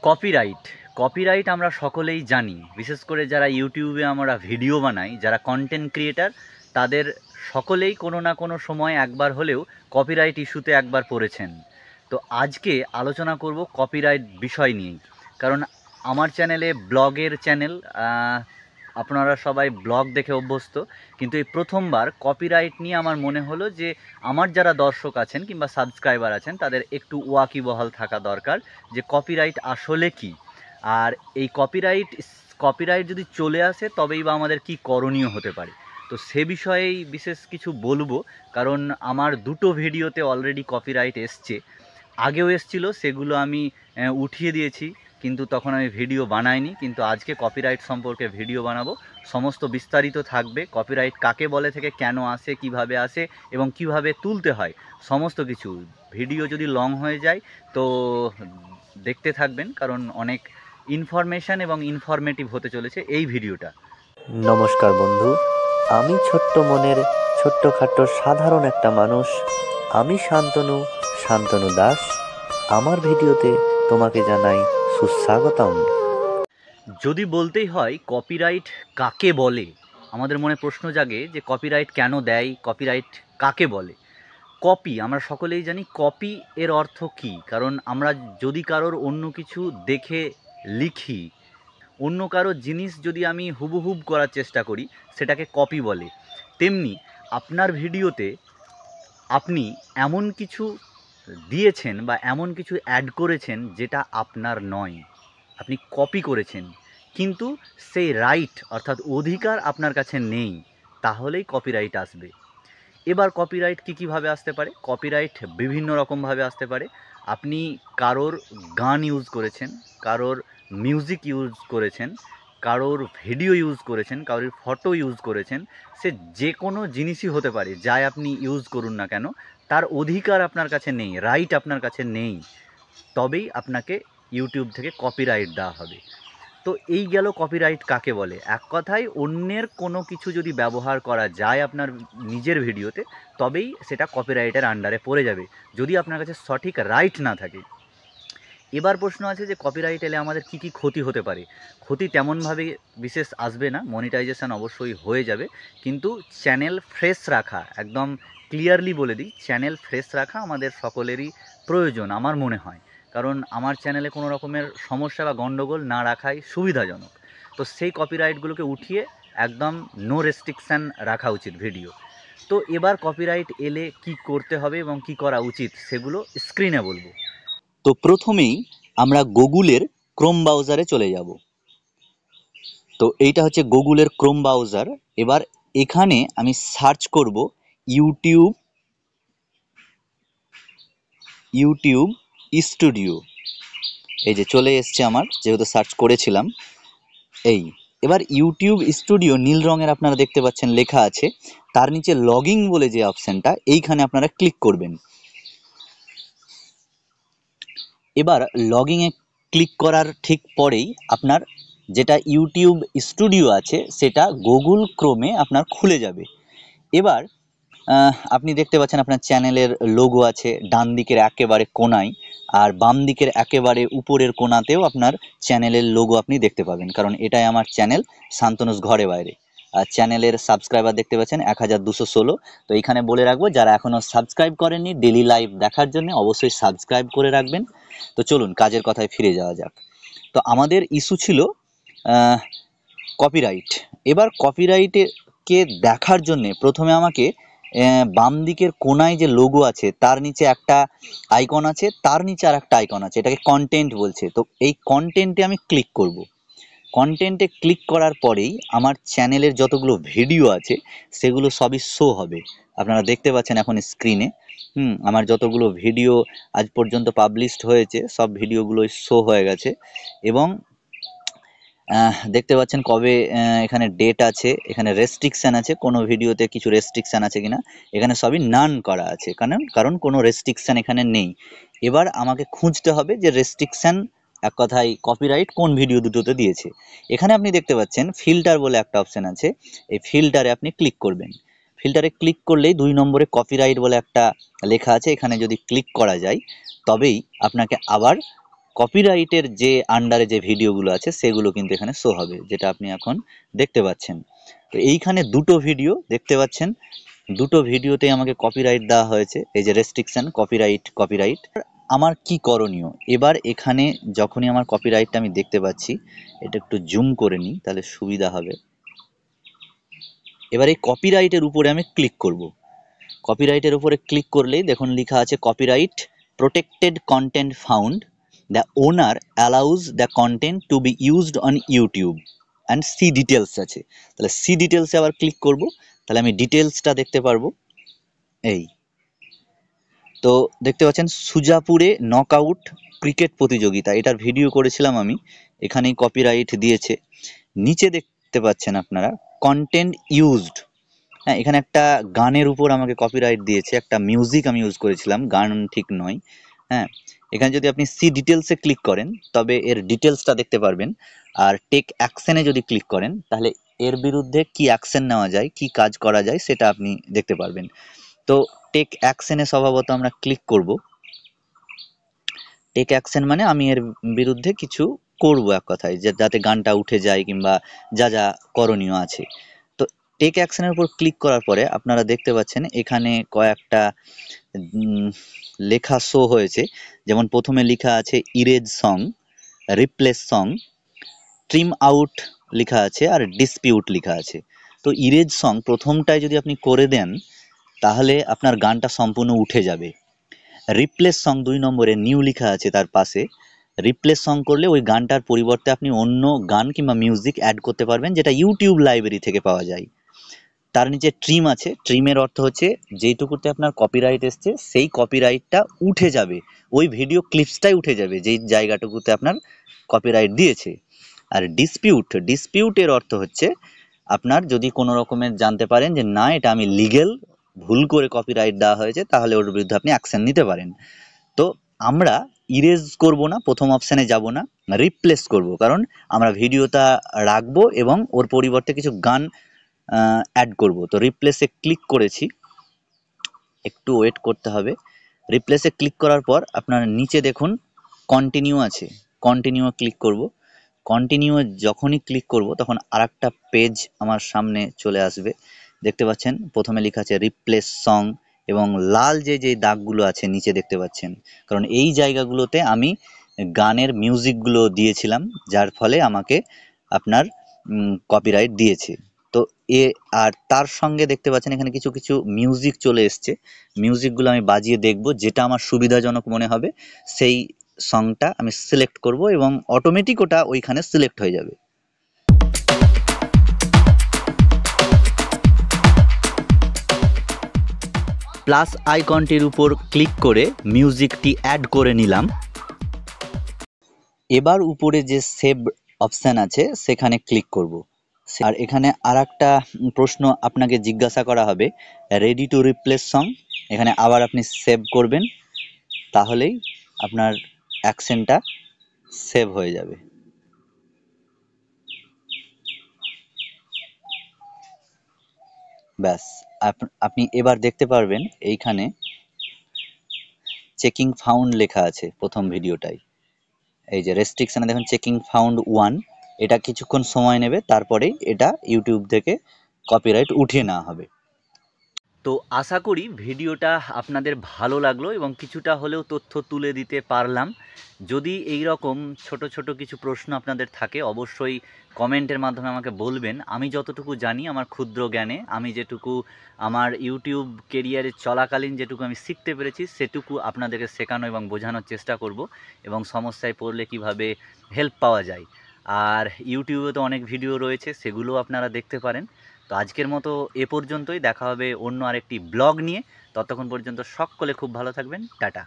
Copyright copyright আমরা সকলেই জানি, বিশেষ করে যারা ইউটিউবে আমরা ভিডিও বানাই, যারা কন্টেন্ট ক্রিয়েটার, তাদের সকলেই কোনো না কোনো সময় একবার হলেও কপিরাইট ইস্যুতে একবার পড়েছেন। তো আজকে আলোচনা করব কপিরাইট বিষয় নিয়েই। কারণ আমার চ্যানেলে ব্লগের চ্যানেল, আপনারা সবাই ব্লগ দেখে অভ্যস্ত, কিন্তু এই প্রথমবার কপিরাইট নিয়ে আমার মনে হলো যে আমার যারা দর্শক আছেন কিংবা সাবস্ক্রাইবার আছেন তাদের একটু ওয়াকিবহাল থাকা দরকার যে কপিরাইট আসলে কি, আর এই কপিরাইট যদি চলে আসে তবেই বা আমাদের কি করণীয় হতে পারে। তো সে বিষয়েই বিশেষ কিছু বলবো, কারণ আমার দুটো ভিডিওতে অলরেডি কপিরাইট এসছে, আগেও এসছিল, সেগুলো আমি উঠিয়ে দিয়েছি, কিন্তু তখন আমি ভিডিও বানাইনি। কিন্তু আজকে কপিরাইট সম্পর্কে ভিডিও বানাবো, সমস্ত বিস্তারিত থাকবে। কপিরাইট কাকে বলে থেকে কেন আসে, কিভাবে আসে এবং কিভাবে তুলতে হয়, সমস্ত কিছু। ভিডিও যদি লং হয়ে যায় তো দেখতে থাকবেন, কারণ অনেক ইনফরমেশান এবং ইনফরমেটিভ হতে চলেছে এই ভিডিওটা। নমস্কার বন্ধু, আমি ছোট্ট মনের ছোট্টখাট্ট সাধারণ একটা মানুষ। আমি শান্তনু দাস। আমার ভিডিওতে তোমাকে জানাই সুস্বাগতম। যদি বলতেই হয় কপিরাইট কাকে বলে, আমাদের মনে প্রশ্ন জাগে যে কপিরাইট কেন দেয়, কপিরাইট কাকে বলে। কপি, আমরা সকলেই জানি কপি এর অর্থ কী। কারণ আমরা যদি কারোর অন্য কিছু দেখে লিখি, অন্য কারো জিনিস যদি আমি হুবহুব করার চেষ্টা করি, সেটাকে কপি বলে। তেমনি আপনার ভিডিওতে আপনি এমন কিছু দিয়েছেন বা এমন কিছু অ্যাড করেছেন যেটা আপনার নয়, আপনি কপি করেছেন, কিন্তু সেই রাইট অর্থাৎ অধিকার আপনার কাছে নেই, তাহলেই কপিরাইট আসবে। এবার কপিরাইট কীভাবে আসতে পারে? কপিরাইট বিভিন্ন রকমভাবে আসতে পারে। আপনি কারোর গান ইউজ করেছেন, কারোর মিউজিক ইউজ করেছেন, কারোর ভিডিও ইউজ করেছেন, কারোর ফটো ইউজ করেছেন, সে যে কোনো জিনিসই হতে পারে, যাই আপনি ইউজ করুন না কেন, তার অধিকার আপনার কাছে নেই, রাইট আপনার কাছে নেই, তবেই আপনাকে ইউটিউব থেকে কপিরাইট দেওয়া হবে। তো এই গেল কপিরাইট কাকে বলে। এক কথায় অন্যের কোনো কিছু যদি ব্যবহার করা যায় আপনার নিজের ভিডিওতে, তবেই সেটা কপিরাইটের আন্ডারে পড়ে যাবে, যদি আপনার কাছে সঠিক রাইট না থাকে। এবার প্রশ্ন আছে যে কপিরাইট এলে আমাদের কি কি ক্ষতি হতে পারে। ক্ষতি তেমনভাবে বিশেষ আসবে না, মনিটাইজেশন অবশ্যই হয়ে যাবে, কিন্তু চ্যানেল ফ্রেশ রাখা, একদম ক্লিয়ারলি বলে দিই, চ্যানেল ফ্রেশ রাখা আমাদের সকলেরই প্রয়োজন আমার মনে হয়। কারণ আমার চ্যানেলে কোনো রকমের সমস্যা বা গণ্ডগোল না রাখাই সুবিধাজনক। তো সেই কপিরাইটগুলোকে উঠিয়ে একদম নো রেস্ট্রিকশান রাখা উচিত ভিডিও। তো এবার কপিরাইট এলে কি করতে হবে এবং কি করা উচিত সেগুলো স্ক্রিনে বলবো। তো প্রথমেই আমরা গুগলের ক্রোম ব্রাউজারে চলে যাব। তো এইটা হচ্ছে গুগলের ক্রোম ব্রাউজার। এবার এখানে আমি সার্চ করব ইউটিউব স্টুডিও। এই যে চলে এসছে, আমার যেহেতু সার্চ করেছিলাম। এবার ইউটিউব স্টুডিও নীল রঙের আপনারা দেখতে পাচ্ছেন লেখা আছে, তার নিচে লগইন বলে যে অপশানটা, এইখানে আপনারা ক্লিক করবেন। এবার লগইনে ক্লিক করার ঠিক পরেই আপনার যেটা ইউটিউব স্টুডিও আছে সেটা গুগল ক্রোমে আপনার খুলে যাবে। এবার আপনি দেখতে পাচ্ছেন আপনার চ্যানেলের লোগো আছে ডান দিকের একেবারে কোনায়, আর বাম দিকের একেবারে উপরের কোনাতেও আপনার চ্যানেলের লোগো আপনি দেখতে পাবেন, কারণ এটাই আমার চ্যানেল শান্তনুস ঘরে বাইরে। আর চ্যানেলের সাবস্ক্রাইবার দেখতে পাচ্ছেন 1216। তো এখানে বলে রাখবো, যারা এখনও সাবস্ক্রাইব করেননি ডেলি লাইভ দেখার জন্য অবশ্যই সাবস্ক্রাইব করে রাখবেন। তো চলুন কাজের কথায় ফিরে যাওয়া যাক। তো আমাদের ইস্যু ছিল কপিরাইট। এবার কপিরাইটকে দেখার জন্যে প্রথমে আমাকে বাম দিকের কোনায় যে লোগো আছে তার নিচে একটা আইকন আছে, তার নিচে আর একটা আইকন আছে, এটাকে কন্টেন্ট বলছে। তো এই কন্টেন্টে আমি ক্লিক করব। কন্টেন্টে ক্লিক করার পরেই আমার চ্যানেলের যতগুলো ভিডিও আছে সেগুলো সবই শো হবে। আপনারা দেখতে পাচ্ছেন এখন স্ক্রিনে আমার যতগুলো ভিডিও আজ পর্যন্ত পাবলিশড হয়েছে সব ভিডিওগুলোই শো হয়ে গেছে। এবং দেখতে পাচ্ছেন কবে, এখানে ডেট আছে, এখানে রেস্ট্রিকশান আছে, কোনো ভিডিওতে কিছু রেস্ট্রিকশান আছে কিনা, এখানে সবই নান করা আছে, কারণ কোনো রেস্ট্রিকশান এখানে নেই। এবার আমাকে খুঁজতে হবে যে রেস্ট্রিকশান, এক কথায় কপিরাইট কোন ভিডিও দুটোতে দিয়েছে। এখানে আপনি দেখতে পাচ্ছেন ফিল্টার বলে একটা অপশান আছে, এই ফিল্টারে আপনি ক্লিক করবেন। ফিল্টারে ক্লিক করলেই 2 নম্বরে কপিরাইট বলে একটা লেখা আছে, এখানে যদি ক্লিক করা যায় তবেই আপনাকে আবার কপিরাইটের যে আন্ডারে যে ভিডিওগুলো আছে সেগুলো কিন্তু এখানে শো হবে, যেটা আপনি এখন দেখতে পাচ্ছেন। তো এইখানে দুটো ভিডিও দেখতে পাচ্ছেন, দুটো ভিডিওতে আমাকে কপিরাইট দেওয়া হয়েছে, এই যে রেস্ট্রিকশন কপিরাইট। আমার কি করণীয় এবার এখানে? যখনই আমার কপিরাইটটা আমি দেখতে পাচ্ছি, এটা একটু জুম করে নিই তাহলে সুবিধা হবে। এবার এই কপিরাইটের উপরে আমি ক্লিক করব। কপিরাইটের উপরে ক্লিক করলেই দেখুন লেখা আছে copyright protected content found, the owner allows the content to be used on YouTube and see details আছে। তাহলে সি ডিটেলসে আবার ক্লিক করব, তাহলে আমি ডিটেলসটা দেখতে পারবো। এই তো দেখতে পাচ্ছেন সুজাপুরে নকআউট ক্রিকেট প্রতিযোগিতা, এটার ভিডিও করেছিলাম আমি, এখানেই কপিরাইট দিয়েছে। নিচে দেখতে পাচ্ছেন আপনারা কন্টেন্ট ইউজড, হ্যাঁ এখানে একটা গানের উপর আমাকে কপিরাইট দিয়েছে, একটা মিউজিক আমি ইউজ করেছিলাম, গান ঠিক নয়। হ্যাঁ, এখানে যদি আপনি সি ডিটেলসে ক্লিক করেন তবে এর ডিটেলসটা দেখতে পারবেন, আর টেক অ্যাকশনে যদি ক্লিক করেন তাহলে এর বিরুদ্ধে কি অ্যাকশন নেওয়া যায়, কি কাজ করা যায় সেটা আপনি দেখতে পারবেন। তো টেক অ্যাকশনে স্বভাবত আমরা ক্লিক করব। টেক অ্যাকশন মানে আমি এর বিরুদ্ধে কিছু করব, এক কথায় যে যাতে গানটা উঠে যায় কিংবা যা যা করণীয় আছে। তো টেক অ্যাকশনের উপর ক্লিক করার পরে আপনারা দেখতে পাচ্ছেন এখানে কয়েকটা লেখা শো হয়েছে। যেমন প্রথমে লেখা আছে erase song, replace song, trim out লেখা আছে, আর ডিসপিউট লেখা আছে। তো ইরেজ সং প্রথমটায় যদি আপনি করে দেন তাহলে আপনার গানটা সম্পূর্ণ উঠে যাবে। রিপ্লেস সং 2 নম্বরে নিউ লেখা আছে তার পাশে, রিপ্লেস সং করলে ওই গানটার পরিবর্তে আপনি অন্য গান কিংবা মিউজিক অ্যাড করতে পারবেন, যেটা ইউটিউব লাইব্রেরি থেকে পাওয়া যায়। তার নিচে ট্রিম আছে, ট্রিমের অর্থ হচ্ছে যেইটুকুতে আপনার কপিরাইট এসছে সেই কপিরাইটটা উঠে যাবে, ওই ভিডিও ক্লিপসটাই উঠে যাবে যেই জায়গাটুকুতে আপনার কপিরাইট দিয়েছে। আর ডিসপিউটের অর্থ হচ্ছে আপনার যদি কোনো রকমের জানতে পারেন যে না এটা আমি লিগেল ভুল করে কপিরাইট দেওয়া হয়েছে, তাহলে ওর বিরুদ্ধে আপনি অ্যাকশন নিতে পারেন। তো আমরা ইরেজ করব না, প্রথম অপশানে যাব না, রিপ্লেস করব, কারণ আমরা ভিডিওটা রাখবো এবং ওর পরিবর্তে কিছু গান অ্যাড করব। তো রিপ্লেসে ক্লিক করেছি, একটু ওয়েট করতে হবে। রিপ্লেসে ক্লিক করার পর আপনার নিচে দেখুন কন্টিনিউ আছে, কন্টিনিউ ক্লিক করব। কন্টিনিউ যখনই ক্লিক করব তখন আরেকটা পেজ আমার সামনে চলে আসবে। দেখতে পাচ্ছেন প্রথমে লেখা আছে রিপ্লেস সং, এবং লাল যে যে দাগগুলো আছে নিচে দেখতে পাচ্ছেন, কারণ এই জায়গাগুলোতে আমি গানের মিউজিকগুলো দিয়েছিলাম, যার ফলে আমাকে আপনার কপিরাইট দিয়েছে। তো আর তার সঙ্গে দেখতে পাচ্ছেন এখানে কিছু কিছু মিউজিক চলে এসছে, মিউজিকগুলো আমি বাজিয়ে দেখব, যেটা আমার সুবিধাজনক মনে হবে সেই সংটা আমি সিলেক্ট করব এবং অটোমেটিক ওটা ওইখানে সিলেক্ট হয়ে যাবে। প্লাস আইকনটির উপর ক্লিক করে মিউজিকটি অ্যাড করে নিলাম। এবার উপরে যে সেভ অপশান আছে সেখানে ক্লিক করব। আর এখানে আরেকটা প্রশ্ন আপনাকে জিজ্ঞাসা করা হবে, রেডি টু রিপ্লেস সং, এখানে আবার আপনি সেভ করবেন, তাহলেই আপনার অ্যাকশনটা সেভ হয়ে যাবে। ব্যাস, আপনি এবার দেখতে পারবেন এইখানে চেকিং ফাউন্ড লেখা আছে প্রথম ভিডিওটাই, এই যে রেস্ট্রিকশনে দেখুন চেকিং ফাউন্ড 1, এটা কিছুক্ষণ সময় নেবে, তারপরেই এটা ইউটিউব থেকে কপিরাইট উঠিয়ে নেওয়া হবে। তো আশা করি ভিডিওটা আপনাদের ভালো লাগলো এবং কিছুটা হলেও তথ্য তুলে দিতে পারলাম। যদি এই রকম ছোট ছোট কিছু প্রশ্ন আপনাদের থাকে অবশ্যই কমেন্টের মাধ্যমে আমাকে বলবেন। আমি যতটুকু জানি আমার ক্ষুদ্র জ্ঞানে, আমি যেটুকু আমার ইউটিউব কেরিয়ারে চলাকালীন যেটুকু আমি শিখতে পেরেছি সেটুকু আপনাদেরকে শেখানো এবং বোঝানোর চেষ্টা করব, এবং সমস্যায় পড়লে কিভাবে হেল্প পাওয়া যায়। আর ইউটিউবে তো অনেক ভিডিও রয়েছে, সেগুলোও আপনারা দেখতে পারেন। তো আজকের মতো এ পর্যন্তই, দেখা হবে অন্য আরেকটি ব্লগ নিয়ে। ততক্ষণ পর্যন্ত সকলে খুব ভালো থাকবেন, টাটা।